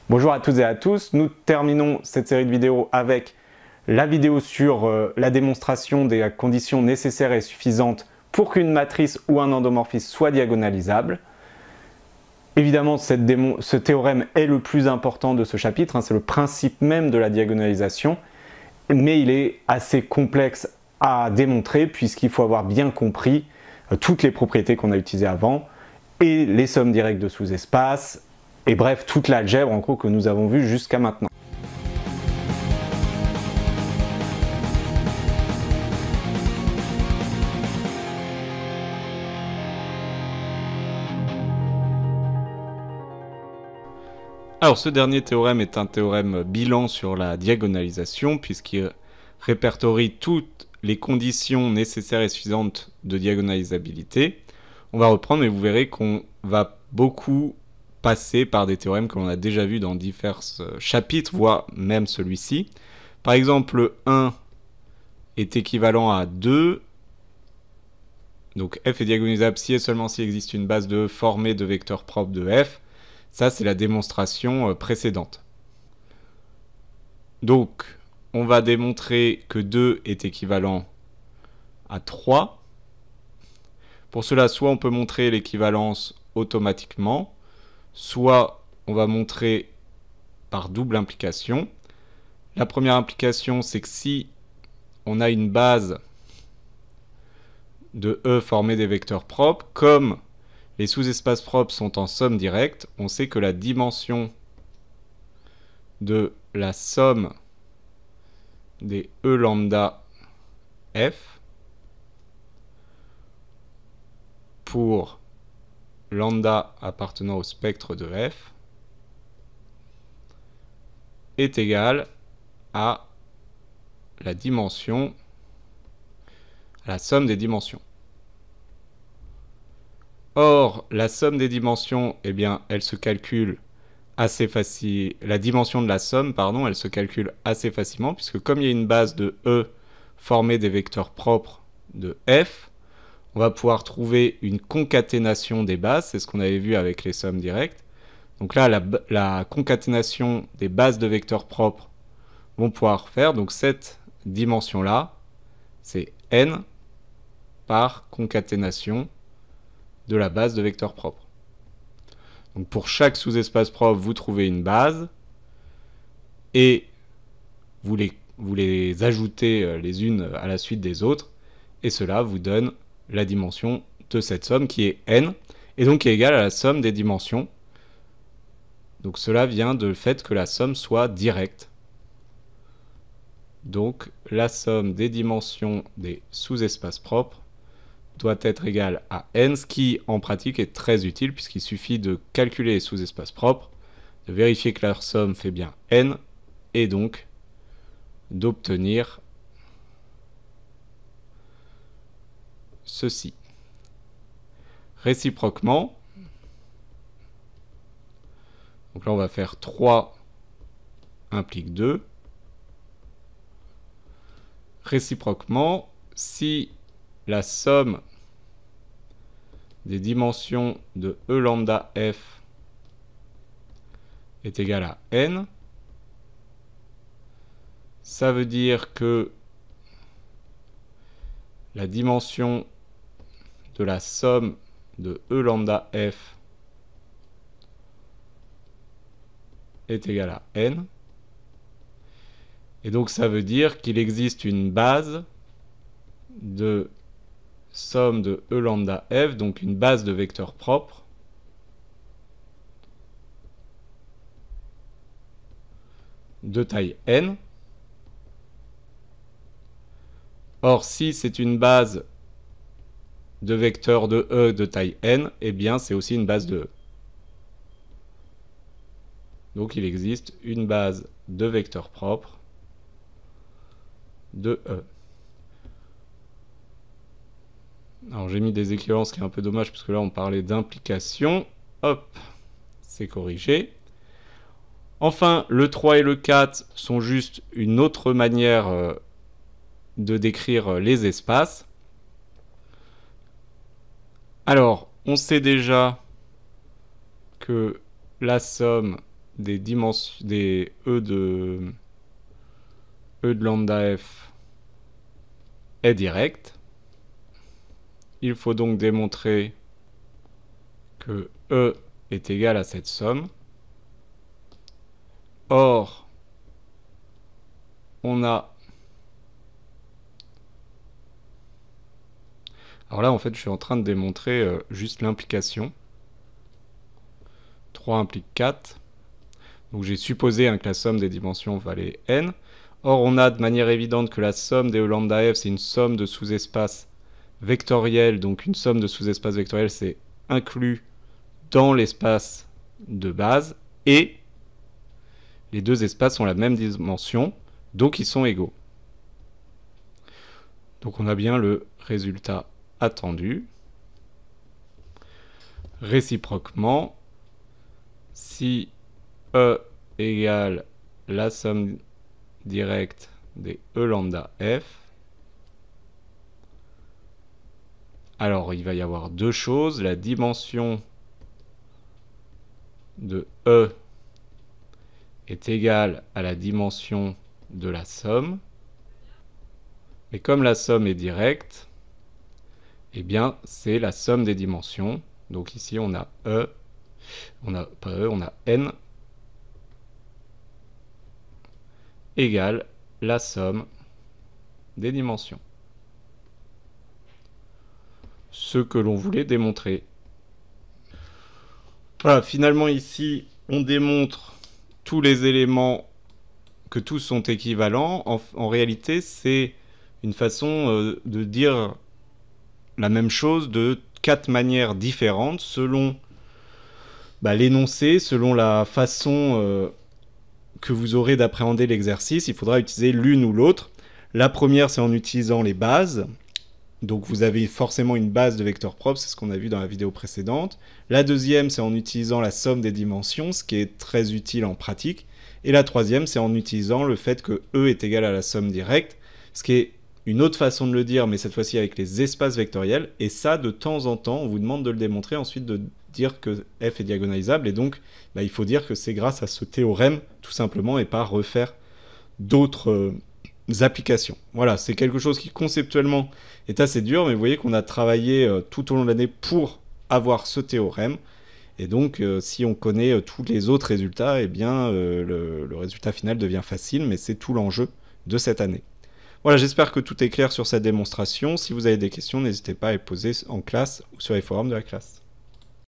Bonjour à toutes et à tous, nous terminons cette série de vidéos avec la vidéo sur la démonstration des conditions nécessaires et suffisantes pour qu'une matrice ou un endomorphisme soit diagonalisable. Évidemment, ce théorème est le plus important de ce chapitre, c'est le principe même de la diagonalisation, mais il est assez complexe à démontrer puisqu'il faut avoir bien compris toutes les propriétés qu'on a utilisées avant et les sommes directes de sous-espaces, et bref, toute l'algèbre en gros que nous avons vue jusqu'à maintenant. Alors ce dernier théorème est un théorème bilan sur la diagonalisation puisqu'il répertorie toutes les conditions nécessaires et suffisantes de diagonalisabilité. On va reprendre et vous verrez qu'on va beaucoup passer par des théorèmes que l'on a déjà vus dans divers chapitres, voire même celui-ci. Par exemple, le 1 est équivalent à 2. Donc f est diagonalisable si et seulement s'il existe une base de E formée de vecteurs propres de f. Ça, c'est la démonstration précédente. Donc, on va démontrer que 2 est équivalent à 3. Pour cela, soit on peut montrer l'équivalence automatiquement, soit on va montrer par double implication. La première implication, c'est que si on a une base de E formée des vecteurs propres, comme les sous-espaces propres sont en somme directe, on sait que la dimension de la somme des E lambda f pour lambda appartenant au spectre de f est égale à la dimension, à la somme des dimensions. Or, la somme des dimensions, eh bien, elle se calcule assez facile. La dimension de la somme, pardon, elle se calcule assez facilement, puisque comme il y a une base de E formée des vecteurs propres de f, on va pouvoir trouver une concaténation des bases, c'est ce qu'on avait vu avec les sommes directes. Donc là, la concaténation des bases de vecteurs propres vont pouvoir faire, donc cette dimension-là, c'est n par concaténation de la base de vecteurs propres. Donc pour chaque sous-espace propre, vous trouvez une base et vous les ajoutez les unes à la suite des autres, et cela vous donne la dimension de cette somme qui est n, et donc qui est égale à la somme des dimensions. Donc cela vient du fait que la somme soit directe. Donc la somme des dimensions des sous-espaces propres doit être égale à n, ce qui en pratique est très utile puisqu'il suffit de calculer les sous-espaces propres, de vérifier que leur somme fait bien n, et donc d'obtenir ceci. Réciproquement, donc là on va faire 3 implique 2. Réciproquement, si la somme des dimensions de E lambda f est égale à n, ça veut dire que la dimension de la somme de E lambda f est égale à n. Et donc ça veut dire qu'il existe une base de somme de E lambda f, donc une base de vecteurs propres, de taille n. Or, si c'est une base de vecteurs de E de taille n, eh bien c'est aussi une base de E. Donc il existe une base de vecteurs propres de E. Alors j'ai mis des équivalences, ce qui est un peu dommage, parce que là on parlait d'implication. Hop, c'est corrigé. Enfin, le 3 et le 4 sont juste une autre manière de décrire les espaces. Alors, on sait déjà que la somme des E de lambda f est direct. Il faut donc démontrer que E est égal à cette somme. Or, on a... Alors là, en fait, je suis en train de démontrer juste l'implication. 3 implique 4. Donc j'ai supposé que la somme des dimensions valait n. Or, on a de manière évidente que la somme des E lambda f, c'est une somme de sous-espaces vectoriels. Donc une somme de sous-espaces vectoriels, c'est inclus dans l'espace de base. Et les deux espaces ont la même dimension, donc ils sont égaux. Donc on a bien le résultat attendu. Réciproquement, si E égale la somme directe des E lambda f, alors il va y avoir deux choses. La dimension de E est égale à la dimension de la somme. Mais comme la somme est directe, eh bien c'est la somme des dimensions. Donc ici on a E, on a n égale la somme des dimensions. Ce que l'on voulait démontrer. Voilà, finalement ici on démontre tous les éléments, que tous sont équivalents. En réalité, c'est une façon de dire la même chose de 4 manières différentes selon l'énoncé, selon la façon que vous aurez d'appréhender l'exercice. Il faudra utiliser l'une ou l'autre. La première, c'est en utilisant les bases. Donc vous avez forcément une base de vecteurs propres, c'est ce qu'on a vu dans la vidéo précédente. La deuxième, c'est en utilisant la somme des dimensions, ce qui est très utile en pratique. Et la troisième, c'est en utilisant le fait que E est égal à la somme directe, ce qui est une autre façon de le dire, mais cette fois-ci avec les espaces vectoriels. Et ça, de temps en temps, on vous demande de le démontrer, ensuite de dire que f est diagonalisable. Et donc, il faut dire que c'est grâce à ce théorème, tout simplement, et pas refaire d'autres applications. Voilà, c'est quelque chose qui conceptuellement est assez dur, mais vous voyez qu'on a travaillé tout au long de l'année pour avoir ce théorème. Et donc, si on connaît tous les autres résultats, eh bien, le résultat final devient facile, mais c'est tout l'enjeu de cette année. Voilà, j'espère que tout est clair sur cette démonstration. Si vous avez des questions, n'hésitez pas à les poser en classe ou sur les forums de la classe.